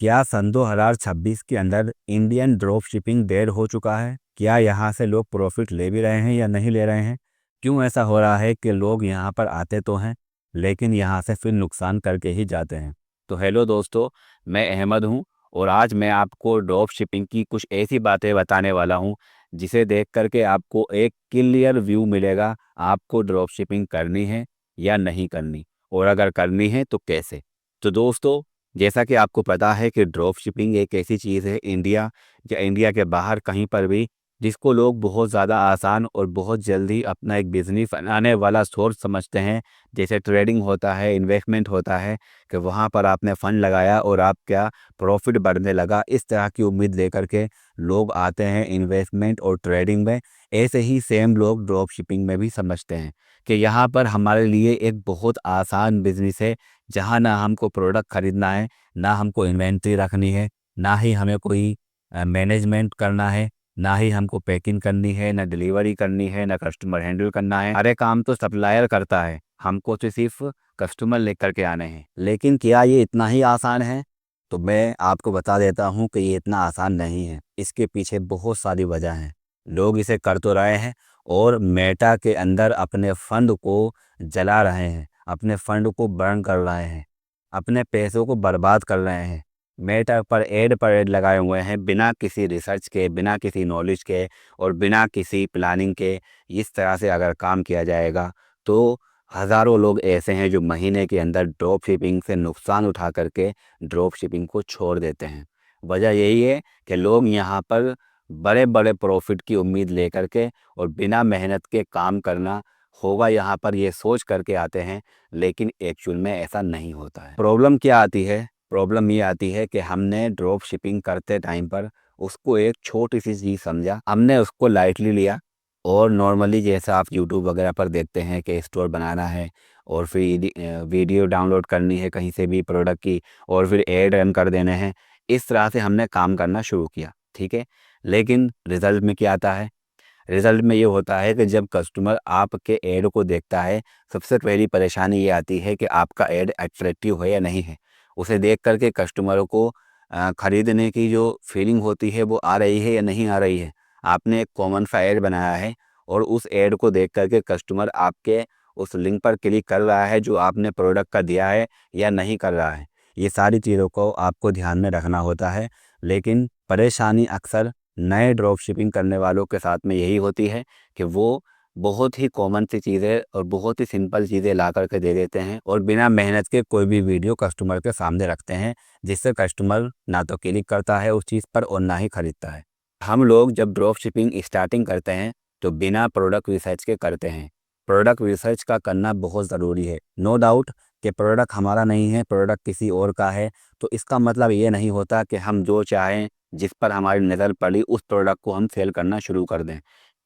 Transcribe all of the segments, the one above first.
क्या सन 2026 के अंदर इंडियन ड्रॉप शिपिंग डेड हो चुका है? क्या यहाँ से लोग प्रॉफिट ले भी रहे हैं या नहीं ले रहे हैं? क्यों ऐसा हो रहा है कि लोग यहाँ पर आते तो हैं लेकिन यहाँ से फिर नुकसान करके ही जाते हैं? तो हेलो दोस्तों, मैं अहमद हूँ और आज मैं आपको ड्रॉप शिपिंग की कुछ ऐसी बातें बताने वाला हूँ जिसे देख करके आपको एक क्लियर व्यू मिलेगा आपको ड्रॉप शिपिंग करनी है या नहीं करनी, और अगर करनी है तो कैसे। तो दोस्तों, जैसा कि आपको पता है कि ड्रॉप शिपिंग एक ऐसी चीज़ है इंडिया या इंडिया के बाहर कहीं पर भी जिसको लोग बहुत ज़्यादा आसान और बहुत जल्दी अपना एक बिजनेस बनाने वाला सोर्स समझते हैं। जैसे ट्रेडिंग होता है, इन्वेस्टमेंट होता है कि वहाँ पर आपने फ़ंड लगाया और आप क्या प्रॉफिट बढ़ने लगा, इस तरह की उम्मीद लेकर के लोग आते हैं इन्वेस्टमेंट और ट्रेडिंग में। ऐसे ही सेम लोग ड्रॉप शिपिंग में भी समझते हैं कि यहाँ पर हमारे लिए एक बहुत आसान बिजनेस है, जहाँ ना हमको प्रोडक्ट खरीदना है, ना हमको इन्वेंट्री रखनी है, ना ही हमें कोई मैनेजमेंट करना है, ना ही हमको पैकिंग करनी है, ना डिलीवरी करनी है, ना कस्टमर हैंडल करना है। अरे काम तो सप्लायर करता है, हमको तो सिर्फ कस्टमर लेकर के आने हैं। लेकिन क्या ये इतना ही आसान है? तो मैं आपको बता देता हूँ कि ये इतना आसान नहीं है। इसके पीछे बहुत सारी वजह हैं। लोग इसे कर तो रहे हैं और मेटा के अंदर अपने फंड को जला रहे हैं, अपने फंड को बर्न कर रहे हैं, अपने पैसों को बर्बाद कर रहे हैं। मेटा पर एड लगाए हुए हैं बिना किसी रिसर्च के, बिना किसी नॉलेज के और बिना किसी प्लानिंग के। इस तरह से अगर काम किया जाएगा तो हज़ारों लोग ऐसे हैं जो महीने के अंदर ड्रॉप शिपिंग से नुकसान उठा करके ड्रॉप शिपिंग को छोड़ देते हैं। वजह यही है कि लोग यहाँ पर बड़े बड़े प्रॉफिट की उम्मीद लेकर के और बिना मेहनत के काम करना होगा यहाँ पर ये सोच करके आते हैं, लेकिन एक्चुअल में ऐसा नहीं होता है। प्रॉब्लम क्या आती है? प्रॉब्लम ये आती है कि हमने ड्रॉप शिपिंग करते टाइम पर उसको एक छोटी सी चीज़ समझा, हमने उसको लाइटली लिया और नॉर्मली जैसा आप यूट्यूब वगैरह पर देखते हैं कि स्टोर बनाना है और फिर वीडियो डाउनलोड करनी है कहीं से भी प्रोडक्ट की और फिर ऐड रन कर देने हैं, इस तरह से हमने काम करना शुरू किया, ठीक है। लेकिन रिज़ल्ट में क्या आता है? रिज़ल्ट में ये होता है कि जब कस्टमर आपके ऐड को देखता है, सबसे पहली परेशानी ये आती है कि आपका ऐड अट्रैक्टिव है या नहीं है। उसे देख कर के कस्टमरों को खरीदने की जो फीलिंग होती है वो आ रही है या नहीं आ रही है। आपने एक कॉमन सा ऐड बनाया है और उस ऐड को देख कर के कस्टमर आपके उस लिंक पर क्लिक कर रहा है जो आपने प्रोडक्ट का दिया है या नहीं कर रहा है। ये सारी चीज़ों को आपको ध्यान में रखना होता है। लेकिन परेशानी अक्सर नए ड्रॉप शिपिंग करने वालों के साथ में यही होती है कि वो बहुत ही कॉमन सी चीज़ें और बहुत ही सिंपल चीज़ें ला कर के दे देते हैं और बिना मेहनत के कोई भी वीडियो कस्टमर के सामने रखते हैं, जिससे कस्टमर ना तो क्लिक करता है उस चीज़ पर और ना ही खरीदता है। हम लोग जब ड्रॉप शिपिंग स्टार्टिंग करते हैं तो बिना प्रोडक्ट रिसर्च के करते हैं। प्रोडक्ट रिसर्च का करना बहुत ज़रूरी है। नो डाउट कि प्रोडक्ट हमारा नहीं है, प्रोडक्ट किसी और का है, तो इसका मतलब ये नहीं होता कि हम जो चाहें, जिस पर हमारी नज़र पड़ी उस प्रोडक्ट को हम सेल करना शुरू कर दें।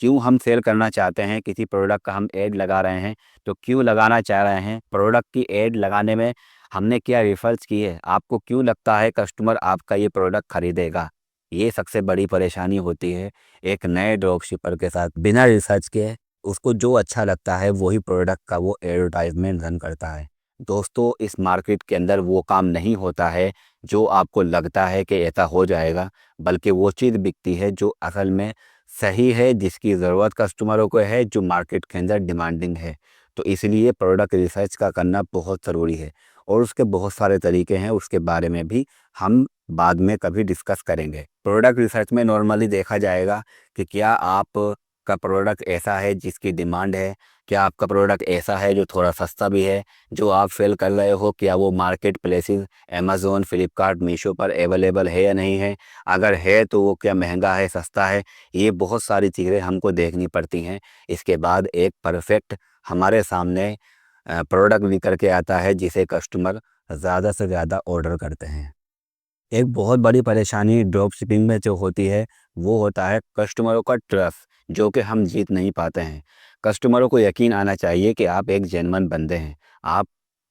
क्यों हम सेल करना चाहते हैं, किसी प्रोडक्ट का हम ऐड लगा रहे हैं, तो क्यों लगाना चाह रहे हैं, प्रोडक्ट की ऐड लगाने में हमने क्या रिसर्च की है, आपको क्यों लगता है कस्टमर आपका ये प्रोडक्ट खरीदेगा। ये सबसे बड़ी परेशानी होती है एक नए ड्रॉप शिपर के साथ। बिना रिसर्च के उसको जो अच्छा लगता है वही प्रोडक्ट का वो एडवर्टाइजमेंट रन करता है। दोस्तों, इस मार्केट के अंदर वो काम नहीं होता है जो आपको लगता है कि ऐसा हो जाएगा, बल्कि वो चीज़ बिकती है जो असल में सही है, जिसकी ज़रूरत कस्टमरों को है, जो मार्केट के अंदर डिमांडिंग है। तो इसलिए प्रोडक्ट रिसर्च का करना बहुत ज़रूरी है और उसके बहुत सारे तरीके हैं, उसके बारे में भी हम बाद में कभी डिस्कस करेंगे। प्रोडक्ट रिसर्च में नॉर्मली देखा जाएगा कि क्या आप का प्रोडक्ट ऐसा है जिसकी डिमांड है, क्या आपका प्रोडक्ट ऐसा है जो थोड़ा सस्ता भी है, जो आप सेल कर रहे हो, क्या वो market places Amazon, Flipkart, Meesho पर अवेलेबल है या नहीं है। अगर है तो वो क्या महंगा है, सस्ता है। ये बहुत सारी चीज़ें हमको देखनी पड़ती हैं। इसके बाद एक परफेक्ट हमारे सामने प्रोडक्ट निकल के आता है जिसे कस्टमर ज़्यादा से ज़्यादा ऑर्डर करते हैं। एक बहुत बड़ी परेशानी ड्रॉप शिपिंग में जो होती है वो होता है कस्टमरों का ट्रस्ट, जो कि हम जीत नहीं पाते हैं। कस्टमरों को यकीन आना चाहिए कि आप एक जेन्युइन बंदे हैं। आप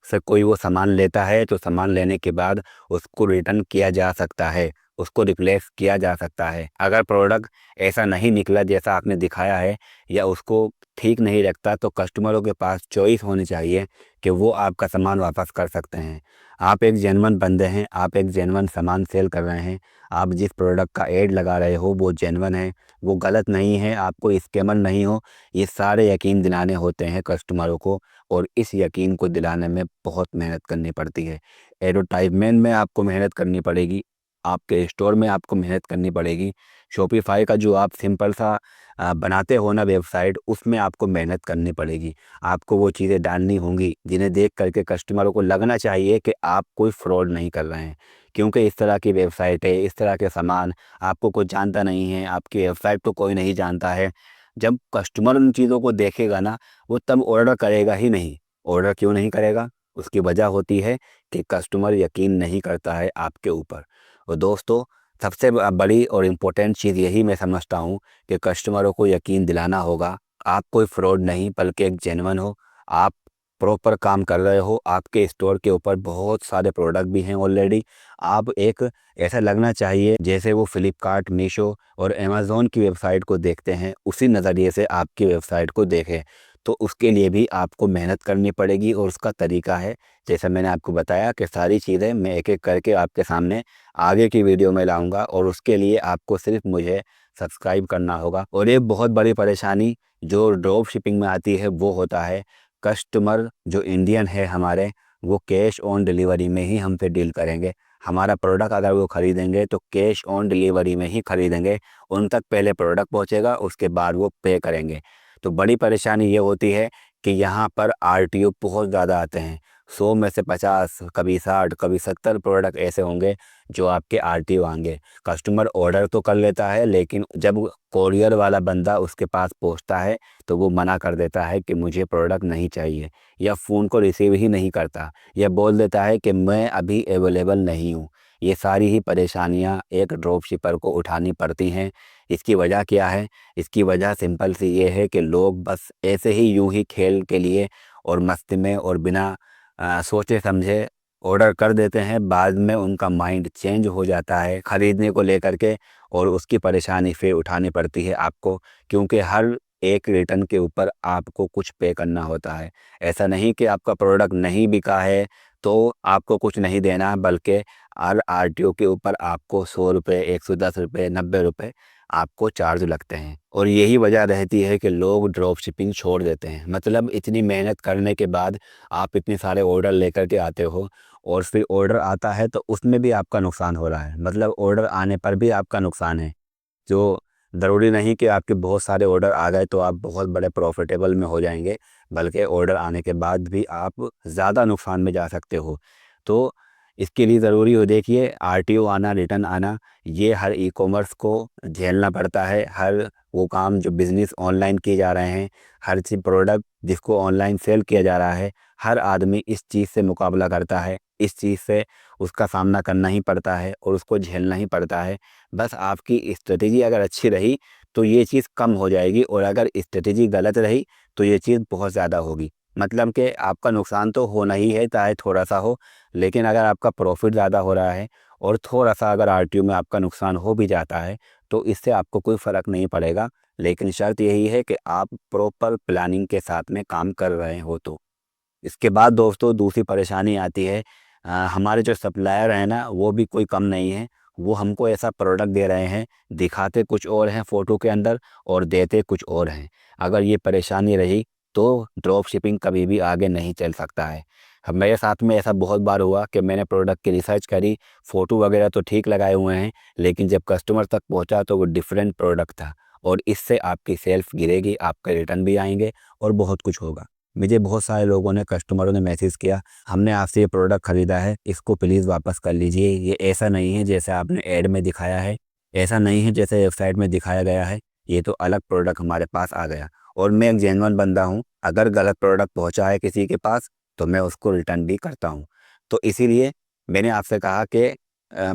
से कोई वो सामान लेता है तो सामान लेने के बाद उसको रिटर्न किया जा सकता है, उसको रिप्लेस किया जा सकता है। अगर प्रोडक्ट ऐसा नहीं निकला जैसा आपने दिखाया है या उसको ठीक नहीं लगता तो कस्टमरों के पास चॉइस होनी चाहिए कि वो आपका सामान वापस कर सकते हैं। आप एक जेन्युइन बंदे हैं, आप एक जेन्युइन सामान सेल कर रहे हैं, आप जिस प्रोडक्ट का ऐड लगा रहे हो वो जेन्युइन है, वो गलत नहीं है, आप कोई स्कैमर नहीं हो। ये सारे यकीन दिलाने होते हैं कस्टमरों को, और इस यकीन को दिलाने में बहुत मेहनत करनी पड़ती है। एडवर्टाइजमेंट में आपको मेहनत करनी पड़ेगी, आपके स्टोर में आपको मेहनत करनी पड़ेगी। शॉपिफ़ाई का जो आप सिंपल सा बनाते हो ना वेबसाइट, उसमें आपको मेहनत करनी पड़ेगी। आपको वो चीज़ें डालनी होंगी जिन्हें देख कर के कस्टमरों को लगना चाहिए कि आप कोई फ्रॉड नहीं कर रहे हैं। क्योंकि इस तरह की वेबसाइट है, इस तरह के सामान आपको कोई जानता नहीं है, आपकी वेबसाइट को कोई नहीं जानता है। जब कस्टमर उन चीज़ों को देखेगा ना, वो तब ऑर्डर करेगा ही नहीं। ऑर्डर क्यों नहीं करेगा? उसकी वजह होती है कि कस्टमर यकीन नहीं करता है आपके ऊपर। और दोस्तों, सबसे बड़ी और इम्पोर्टेंट चीज़ यही मैं समझता हूँ कि कस्टमरों को यकीन दिलाना होगा। आप कोई फ्रॉड नहीं बल्कि एक जेन्युइन हो, आप प्रॉपर काम कर रहे हो, आपके स्टोर के ऊपर बहुत सारे प्रोडक्ट भी हैं ऑलरेडी। आप एक ऐसा लगना चाहिए जैसे वो फ्लिपकार्ट, मीशो और अमेज़न की वेबसाइट को देखते हैं, उसी नज़रिए से आपकी वेबसाइट को देखें। तो उसके लिए भी आपको मेहनत करनी पड़ेगी, और उसका तरीका है, जैसा मैंने आपको बताया कि सारी चीज़ें मैं एक-एक करके आपके सामने आगे की वीडियो में लाऊँगा, और उसके लिए आपको सिर्फ़ मुझे सब्सक्राइब करना होगा। और एक बहुत बड़ी परेशानी जो ड्रॉप शिपिंग में आती है वो होता है, कस्टमर जो इंडियन है हमारे, वो कैश ऑन डिलीवरी में ही हमसे डील करेंगे। हमारा प्रोडक्ट अगर वो ख़रीदेंगे तो कैश ऑन डिलीवरी में ही ख़रीदेंगे। उन तक पहले प्रोडक्ट पहुँचेगा, उसके बाद वो पे करेंगे। तो बड़ी परेशानी ये होती है कि यहाँ पर आरटीओ बहुत ज़्यादा आते हैं। 100 में से 50, कभी 60, कभी 70 प्रोडक्ट ऐसे होंगे जो आपके आरटीओ आएँगे। कस्टमर ऑर्डर तो कर लेता है, लेकिन जब कोरियर वाला बंदा उसके पास पहुँचता है तो वो मना कर देता है कि मुझे प्रोडक्ट नहीं चाहिए, या फ़ोन को रिसीव ही नहीं करता, या बोल देता है कि मैं अभी अवेलेबल नहीं हूँ। ये सारी ही परेशानियाँ एक ड्रॉप शिपर को उठानी पड़ती हैं। इसकी वजह क्या है? इसकी वजह सिंपल सी ये है कि लोग बस ऐसे ही यूं ही खेल के लिए और मस्ती में और बिना सोचे समझे ऑर्डर कर देते हैं। बाद में उनका माइंड चेंज हो जाता है ख़रीदने को लेकर के, और उसकी परेशानी फिर उठानी पड़ती है आपको, क्योंकि हर एक रिटर्न के ऊपर आपको कुछ पे करना होता है। ऐसा नहीं कि आपका प्रोडक्ट नहीं बिका है तो आपको कुछ नहीं देना, बल्कि हर आरटीओ के ऊपर आपको 100 रुपये, 110 रुपये, 90 रुपये आपको चार्ज लगते हैं। और यही वजह रहती है कि लोग ड्रॉप शिपिंग छोड़ देते हैं। मतलब इतनी मेहनत करने के बाद आप इतने सारे ऑर्डर लेकर के आते हो, और फिर ऑर्डर आता है तो उसमें भी आपका नुकसान हो रहा है। मतलब ऑर्डर आने पर भी आपका नुकसान है। जो ज़रूरी नहीं कि आपके बहुत सारे ऑर्डर आ गए तो आप बहुत बड़े प्रॉफिटेबल में हो जाएंगे, बल्कि ऑर्डर आने के बाद भी आप ज़्यादा नुकसान में जा सकते हो। तो इसके लिए ज़रूरी हो, देखिए, आरटीओ आना, रिटर्न आना, ये हर ई कॉमर्स को झेलना पड़ता है। हर वो काम जो बिज़नेस ऑनलाइन किए जा रहे हैं, हर चीज़ प्रोडक्ट जिसको ऑनलाइन सेल किया जा रहा है, हर आदमी इस चीज़ से मुकाबला करता है। इस चीज़ से उसका सामना करना ही पड़ता है और उसको झेलना ही पड़ता है। बस आपकी स्ट्रेटेजी अगर अच्छी रही तो ये चीज़ कम हो जाएगी, और अगर स्ट्रेटेजी गलत रही तो ये चीज़ बहुत ज़्यादा होगी। मतलब कि आपका नुकसान तो होना ही है, चाहे थोड़ा-सा हो, लेकिन अगर आपका प्रॉफ़िट ज़्यादा हो रहा है और थोड़ा-सा अगर आरटीओ में आपका नुकसान हो भी जाता है, तो इससे आपको कोई फ़र्क नहीं पड़ेगा। लेकिन शर्त यही है कि आप प्रॉपर प्लानिंग के साथ में काम कर रहे हो तो। इसके बाद दोस्तों दूसरी परेशानी आती है, हमारे जो सप्लायर हैं ना, वो भी कोई कम नहीं है। वो हमको ऐसा प्रोडक्ट दे रहे हैं, दिखाते कुछ और हैं फ़ोटो के अंदर और देते कुछ और हैं। अगर ये परेशानी रही तो ड्रॉप शिपिंग कभी भी आगे नहीं चल सकता है। अब मेरे साथ में ऐसा बहुत बार हुआ कि मैंने प्रोडक्ट की रिसर्च करी, फ़ोटो वगैरह तो ठीक लगाए हुए हैं, लेकिन जब कस्टमर तक पहुंचा तो वो डिफरेंट प्रोडक्ट था, और इससे आपकी सेल्फ गिरेगी, आपके रिटर्न भी आएंगे और बहुत कुछ होगा। मुझे बहुत सारे लोगों ने, कस्टमरों ने मैसेज किया, हमने आपसे ये प्रोडक्ट ख़रीदा है, इसको प्लीज़ वापस कर लीजिए। ये ऐसा नहीं है जैसे आपने ऐड में दिखाया है, ऐसा नहीं है जैसे वेबसाइट में दिखाया गया है, ये तो अलग प्रोडक्ट हमारे पास आ गया। और मैं एक जेन्युइन बंदा हूँ, अगर गलत प्रोडक्ट पहुँचा है किसी के पास तो मैं उसको रिटर्न भी करता हूँ। तो इसीलिए मैंने आपसे कहा कि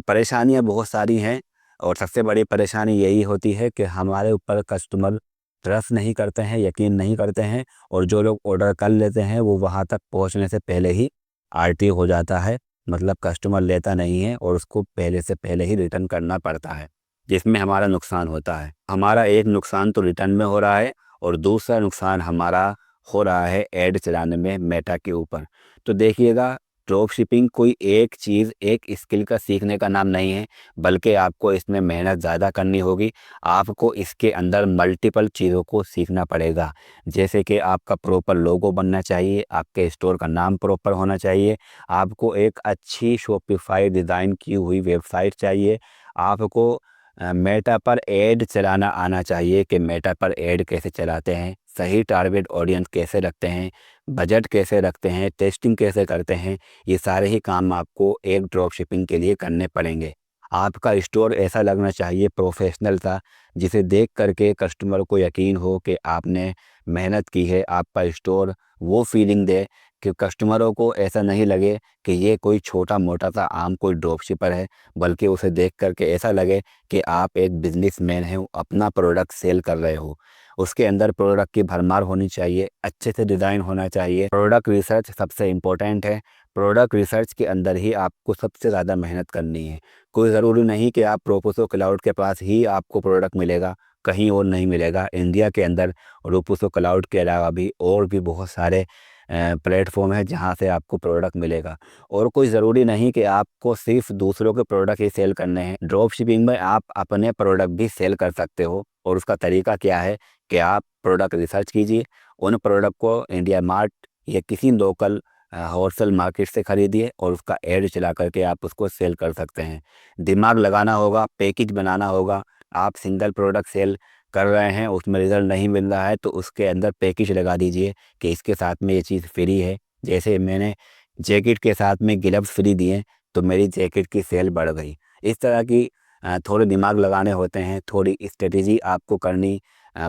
परेशानियाँ बहुत सारी हैं, और सबसे बड़ी परेशानी यही होती है कि हमारे ऊपर कस्टमर ट्रस्ट नहीं करते हैं, यकीन नहीं करते हैं, और जो लोग ऑर्डर कर लेते हैं वो वहाँ तक पहुँचने से पहले ही आरटी हो जाता है। मतलब कस्टमर लेता नहीं है और उसको पहले से पहले ही रिटर्न करना पड़ता है, जिसमें हमारा नुकसान होता है। हमारा एक नुकसान तो रिटर्न में हो रहा है, और दूसरा नुकसान हमारा हो रहा है ऐड चलाने में मेटा के ऊपर। तो देखिएगा, ड्रॉप शिपिंग कोई एक चीज़, एक स्किल का सीखने का नाम नहीं है, बल्कि आपको इसमें मेहनत ज़्यादा करनी होगी। आपको इसके अंदर मल्टीपल चीज़ों को सीखना पड़ेगा। जैसे कि आपका प्रॉपर लोगो बनना चाहिए, आपके स्टोर का नाम प्रॉपर होना चाहिए, आपको एक अच्छी शॉपिफ़ाई डिज़ाइन की हुई वेबसाइट चाहिए, आपको मेटा पर ऐड चलाना आना चाहिए कि मेटा पर ऐड कैसे चलाते हैं, सही टारगेट ऑडियंस कैसे रखते हैं, बजट कैसे रखते हैं, टेस्टिंग कैसे करते हैं। ये सारे ही काम आपको एक ड्रॉप शिपिंग के लिए करने पड़ेंगे। आपका स्टोर ऐसा लगना चाहिए प्रोफेशनल सा, जिसे देख करके कस्टमर को यकीन हो कि आपने मेहनत की है। आपका स्टोर वो फीलिंग दे कि कस्टमरों को ऐसा नहीं लगे कि ये कोई छोटा मोटा सा आम कोई ड्रॉप शिपर है, बल्कि उसे देख करके ऐसा लगे कि आप एक बिजनेसमैन हैं, अपना प्रोडक्ट सेल कर रहे हो। उसके अंदर प्रोडक्ट की भरमार होनी चाहिए, अच्छे से डिज़ाइन होना चाहिए। प्रोडक्ट रिसर्च सबसे इम्पोर्टेंट है। प्रोडक्ट रिसर्च के अंदर ही आपको सबसे ज़्यादा मेहनत करनी है। कोई ज़रूरी नहीं कि आप रोपोसो क्लाउड के पास ही आपको प्रोडक्ट मिलेगा, कहीं और नहीं मिलेगा। इंडिया के अंदर रोपोसो क्लाउड के अलावा भी और भी बहुत सारे प्लेटफॉर्म है जहाँ से आपको प्रोडक्ट मिलेगा। और कोई ज़रूरी नहीं कि आपको सिर्फ दूसरों के प्रोडक्ट ही सेल करने हैं। ड्रॉप शिपिंग में आप अपने प्रोडक्ट भी सेल कर सकते हो, और उसका तरीका क्या है कि आप प्रोडक्ट रिसर्च कीजिए, उन प्रोडक्ट को इंडिया मार्ट या किसी लोकल होलसेल मार्केट से खरीदिए और उसका ऐड चला करके आप उसको सेल कर सकते हैं। दिमाग लगाना होगा, पैकेज बनाना होगा। आप सिंगल प्रोडक्ट सेल कर रहे हैं, उसमें रिज़ल्ट नहीं मिल रहा है, तो उसके अंदर पैकेज लगा दीजिए कि इसके साथ में ये चीज़ फ्री है। जैसे मैंने जैकेट के साथ में ग्लव्स फ्री दिए, तो मेरी जैकेट की सेल बढ़ गई। इस तरह की थोड़े दिमाग लगाने होते हैं, थोड़ी स्ट्रेटेजी आपको करनी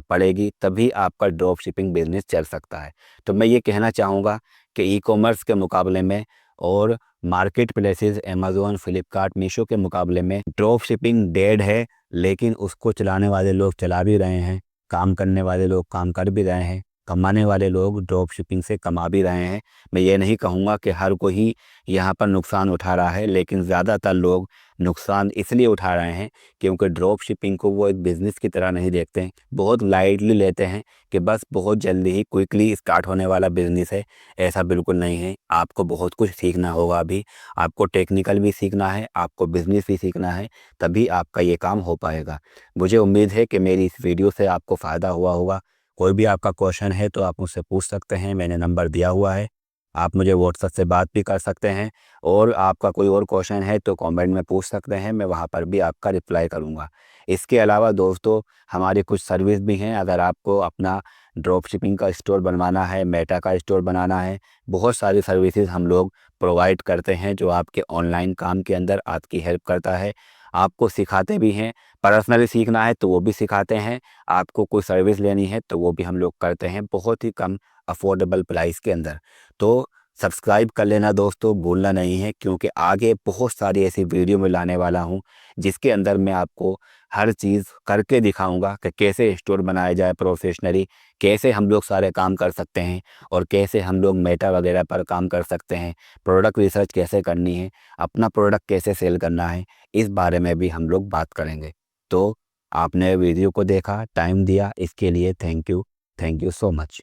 पड़ेगी, तभी आपका ड्रॉप शिपिंग बिज़नेस चल सकता है। तो मैं ये कहना चाहूँगा कि ई-कॉमर्स के मुकाबले में और market places Amazon, Flipkart, Meesho के मुकाबले में ड्रॉप शिपिंग डेड है, लेकिन उसको चलाने वाले लोग चला भी रहे हैं, काम करने वाले लोग काम कर भी रहे हैं, कमाने वाले लोग ड्रॉप शिपिंग से कमा भी रहे हैं। मैं ये नहीं कहूँगा कि हर कोई यहाँ पर नुकसान उठा रहा है, लेकिन ज़्यादातर लोग नुकसान इसलिए उठा रहे हैं क्योंकि ड्रॉप शिपिंग को वो एक बिज़नेस की तरह नहीं देखते हैं, बहुत लाइटली लेते हैं कि बस बहुत जल्दी ही क्विकली स्टार्ट होने वाला बिज़नेस है। ऐसा बिल्कुल नहीं है। आपको बहुत कुछ सीखना होगा अभी, आपको टेक्निकल भी सीखना है, आपको बिज़नेस भी सीखना है, तभी आपका ये काम हो पाएगा। मुझे उम्मीद है कि मेरी इस वीडियो से आपको फ़ायदा हुआ होगा। कोई भी आपका क्वेश्चन है तो आप मुझसे पूछ सकते हैं, मैंने नंबर दिया हुआ है। आप मुझे व्हाट्सएप से बात भी कर सकते हैं, और आपका कोई और क्वेश्चन है तो कमेंट में पूछ सकते हैं, मैं वहाँ पर भी आपका रिप्लाई करूँगा। इसके अलावा दोस्तों, हमारी कुछ सर्विस भी हैं। अगर आपको अपना ड्रॉप शिपिंग का स्टोर बनवाना है, मेटा का स्टोर बनाना है, बहुत सारी सर्विसेज हम लोग प्रोवाइड करते हैं जो आपके ऑनलाइन काम के अंदर आपकी हेल्प करता है। आपको सिखाते भी हैं, पर्सनली सीखना है तो वो भी सिखाते हैं, आपको कोई सर्विस लेनी है तो वो भी हम लोग करते हैं, बहुत ही कम अफोर्डेबल प्राइस के अंदर। तो सब्सक्राइब कर लेना दोस्तों, भूलना नहीं है, क्योंकि आगे बहुत सारी ऐसी वीडियो में लाने वाला हूँ जिसके अंदर मैं आपको हर चीज़ करके दिखाऊंगा कि कैसे स्टोर बनाया जाए प्रोफेशनली, कैसे हम लोग सारे काम कर सकते हैं, और कैसे हम लोग मेटा वगैरह पर काम कर सकते हैं, प्रोडक्ट रिसर्च कैसे करनी है, अपना प्रोडक्ट कैसे सेल करना है, इस बारे में भी हम लोग बात करेंगे। तो आपने वीडियो को देखा, टाइम दिया, इसके लिए थैंक यू सो मच।